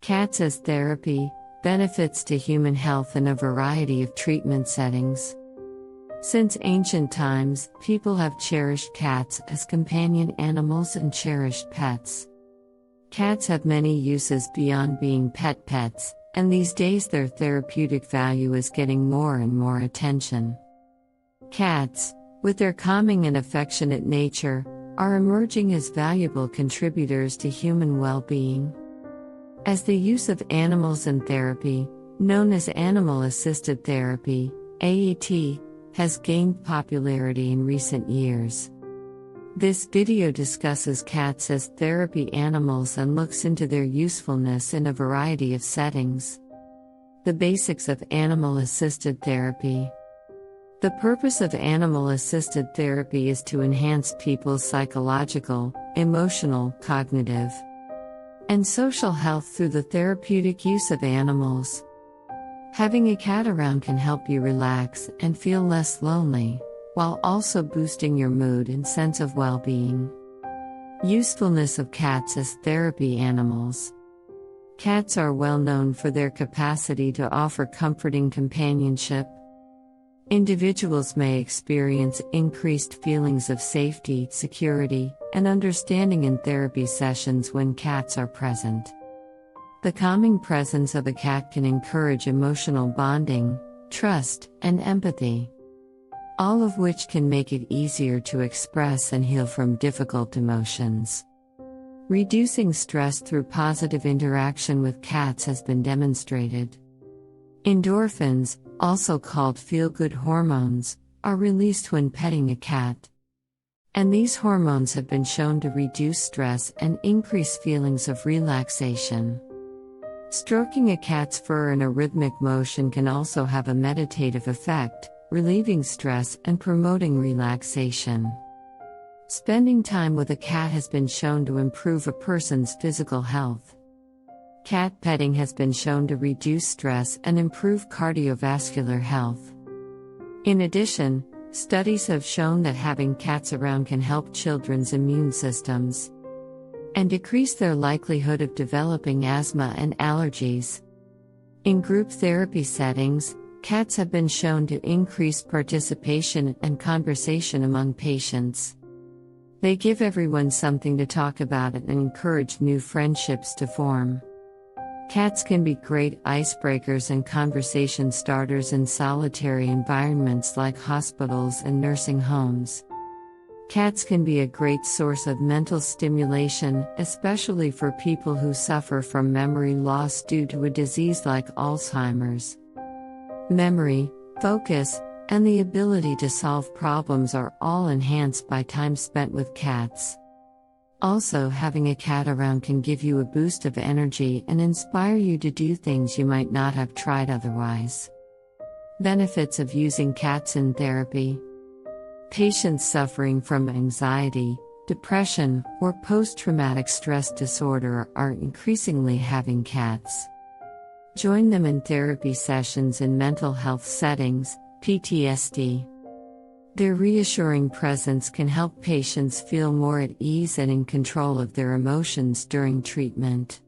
Cats as therapy, benefits to human health in a variety of treatment settings. Since ancient times, people have cherished cats as companion animals and cherished pets. Cats have many uses beyond being pets, and these days their therapeutic value is getting more and more attention. Cats, with their calming and affectionate nature, are emerging as valuable contributors to human well-being. As the use of animals in therapy, known as animal-assisted therapy, AAT, has gained popularity in recent years. This video discusses cats as therapy animals and looks into their usefulness in a variety of settings. The basics of animal-assisted therapy. The purpose of animal-assisted therapy is to enhance people's psychological, emotional, cognitive, and social health through the therapeutic use of animals. Having a cat around can help you relax and feel less lonely, while also boosting your mood and sense of well-being. Usefulness of cats as therapy animals. Cats are well known for their capacity to offer comforting companionship. Individuals may experience increased feelings of safety, security, and understanding in therapy sessions when cats are present. The calming presence of a cat can encourage emotional bonding, trust, and empathy, all of which can make it easier to express and heal from difficult emotions. Reducing stress through positive interaction with cats has been demonstrated. Endorphins, also called feel-good hormones, are released when petting a cat. And these hormones have been shown to reduce stress and increase feelings of relaxation. Stroking a cat's fur in a rhythmic motion can also have a meditative effect, relieving stress and promoting relaxation. Spending time with a cat has been shown to improve a person's physical health. Cat petting has been shown to reduce stress and improve cardiovascular health. In addition, studies have shown that having cats around can help children's immune systems and decrease their likelihood of developing asthma and allergies. In group therapy settings, cats have been shown to increase participation and conversation among patients. They give everyone something to talk about and encourage new friendships to form. Cats can be great icebreakers and conversation starters in solitary environments like hospitals and nursing homes. Cats can be a great source of mental stimulation, especially for people who suffer from memory loss due to a disease like Alzheimer's. Memory, focus, and the ability to solve problems are all enhanced by time spent with cats. Also, having a cat around can give you a boost of energy and inspire you to do things you might not have tried otherwise. Benefits of using cats in therapy. Patients suffering from anxiety, depression, or post-traumatic stress disorder are increasingly having cats. Join them in therapy sessions in mental health settings, PTSD. Their reassuring presence can help patients feel more at ease and in control of their emotions during treatment.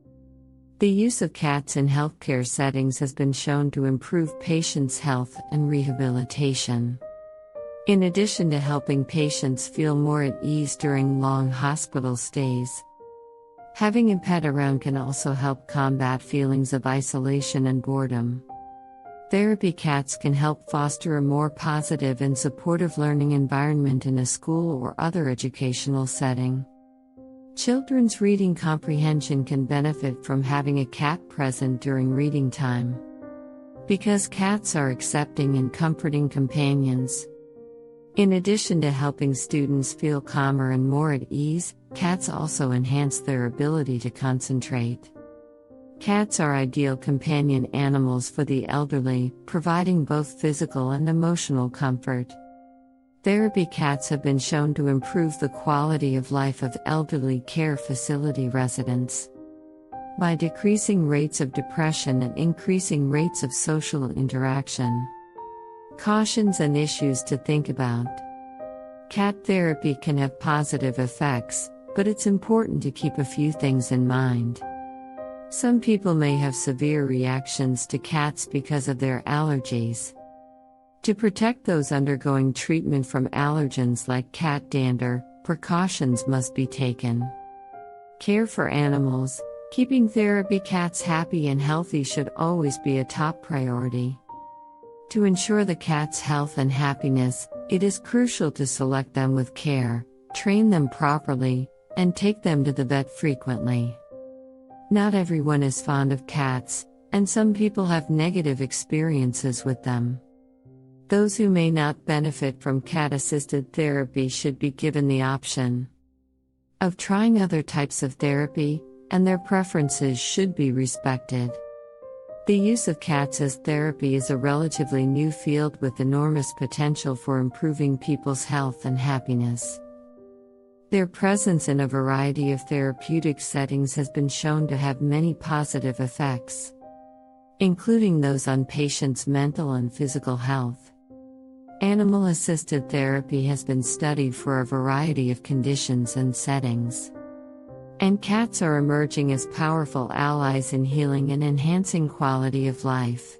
The use of cats in healthcare settings has been shown to improve patients' health and rehabilitation. In addition to helping patients feel more at ease during long hospital stays, having a pet around can also help combat feelings of isolation and boredom. Therapy cats can help foster a more positive and supportive learning environment in a school or other educational setting. Children's reading comprehension can benefit from having a cat present during reading time, because cats are accepting and comforting companions. In addition to helping students feel calmer and more at ease, cats also enhance their ability to concentrate. Cats are ideal companion animals for the elderly, providing both physical and emotional comfort. Therapy cats have been shown to improve the quality of life of elderly care facility residents by decreasing rates of depression and increasing rates of social interaction. Cautions and issues to think about. Cat therapy can have positive effects, but it's important to keep a few things in mind. Some people may have severe reactions to cats because of their allergies. To protect those undergoing treatment from allergens like cat dander, precautions must be taken. Care for animals, keeping therapy cats happy and healthy should always be a top priority. To ensure the cat's health and happiness, it is crucial to select them with care, train them properly, and take them to the vet frequently. Not everyone is fond of cats, and some people have negative experiences with them. Those who may not benefit from cat-assisted therapy should be given the option of trying other types of therapy, and their preferences should be respected. The use of cats as therapy is a relatively new field with enormous potential for improving people's health and happiness. Their presence in a variety of therapeutic settings has been shown to have many positive effects, including those on patients' mental and physical health. Animal-assisted therapy has been studied for a variety of conditions and settings. And cats are emerging as powerful allies in healing and enhancing quality of life.